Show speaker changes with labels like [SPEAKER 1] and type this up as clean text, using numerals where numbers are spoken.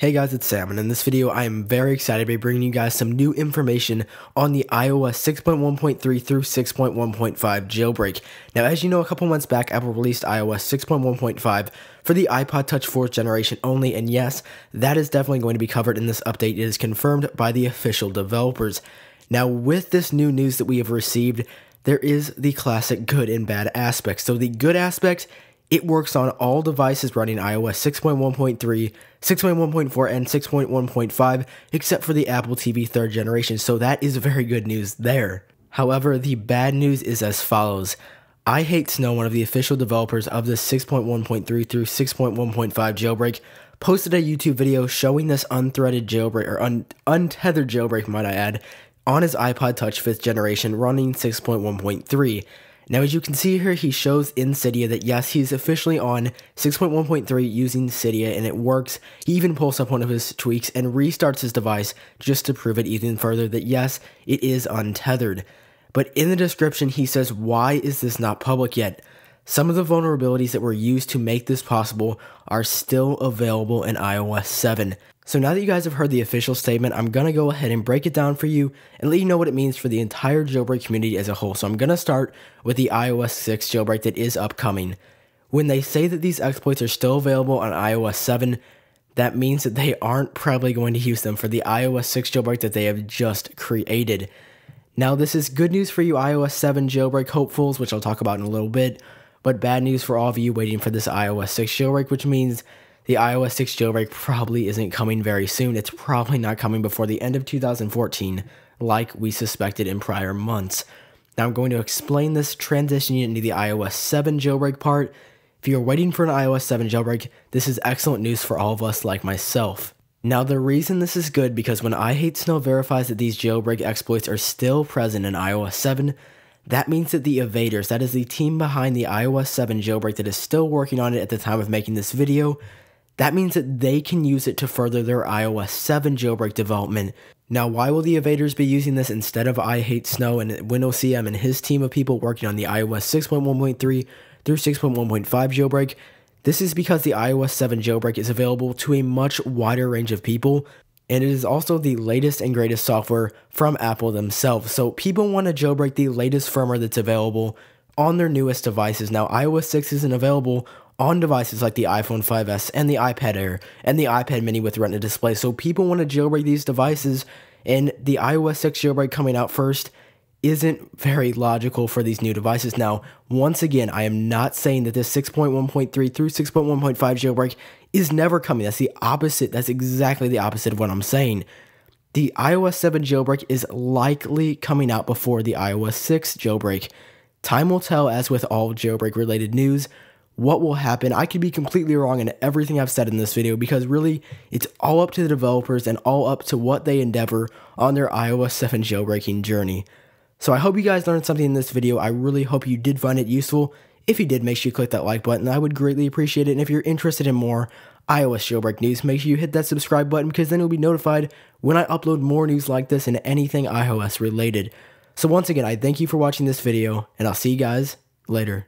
[SPEAKER 1] Hey guys, it's Sam, and in this video I am very excited to be bringing you guys some new information on the iOS 6.1.3 through 6.1.5 jailbreak. Now, as you know, a couple months back Apple released iOS 6.1.5 for the iPod Touch 4th generation only, and yes, that is definitely going to be covered in this update. It is confirmed by the official developers. Now, with this new news that we have received, there is the classic good and bad aspects. So the good aspect, it works on all devices running iOS 6.1.3, 6.1.4, and 6.1.5, except for the Apple TV 3rd generation, so that is very good news there. However, the bad news is as follows. iHateSnow, one of the official developers of the 6.1.3 through 6.1.5 jailbreak, posted a YouTube video showing this unthreaded jailbreak, or untethered jailbreak, might I add, on his iPod Touch 5th generation running 6.1.3. Now, as you can see here, he shows in Cydia that yes, he's officially on 6.1.3 using Cydia, and it works. He even pulls up one of his tweaks and restarts his device just to prove it even further that yes, it is untethered. But in the description, he says, why is this not public yet? Some of the vulnerabilities that were used to make this possible are still available in iOS 7. So now that you guys have heard the official statement, I'm going to go ahead and break it down for you and let you know what it means for the entire jailbreak community as a whole. So I'm going to start with the iOS 6 jailbreak that is upcoming. When they say that these exploits are still available on iOS 7, that means that they aren't probably going to use them for the iOS 6 jailbreak that they have just created. Now, this is good news for you iOS 7 jailbreak hopefuls, which I'll talk about in a little bit, but bad news for all of you waiting for this iOS 6 jailbreak, which means the iOS 6 jailbreak probably isn't coming very soon. It's probably not coming before the end of 2014, like we suspected in prior months. Now I'm going to explain this transitioning into the iOS 7 jailbreak part. If you're waiting for an iOS 7 jailbreak, this is excellent news for all of us like myself. Now, the reason this is good because when iHateSnow verifies that these jailbreak exploits are still present in iOS 7, that means that the evaders, that is the team behind the iOS 7 jailbreak that is still working on it at the time of making this video, that means that they can use it to further their iOS 7 jailbreak development. Now, why will the evaders be using this instead of iHateSnow and WinOCM and his team of people working on the iOS 6.1.3 through 6.1.5 jailbreak? This is because the iOS 7 jailbreak is available to a much wider range of people, and it is also the latest and greatest software from Apple themselves. So people want to jailbreak the latest firmware that's available on their newest devices. Now, iOS 6 isn't available on devices like the iPhone 5S and the iPad Air and the iPad mini with Retina display. So people want to jailbreak these devices, and the iOS 6 jailbreak coming out first isn't very logical for these new devices. Now, once again, I am not saying that this 6.1.3 through 6.1.5 jailbreak is never coming. That's the opposite. That's exactly the opposite of what I'm saying. The iOS 7 jailbreak is likely coming out before the iOS 6 jailbreak. Time will tell, as with all jailbreak related news, what will happen. I could be completely wrong in everything I've said in this video because really it's all up to the developers and all up to what they endeavor on their iOS 7 jailbreaking journey. So I hope you guys learned something in this video. I really hope you did find it useful. If you did, make sure you click that like button. I would greatly appreciate it. And if you're interested in more iOS jailbreak news, make sure you hit that subscribe button because then you'll be notified when I upload more news like this and anything iOS related. So once again, I thank you for watching this video, and I'll see you guys later.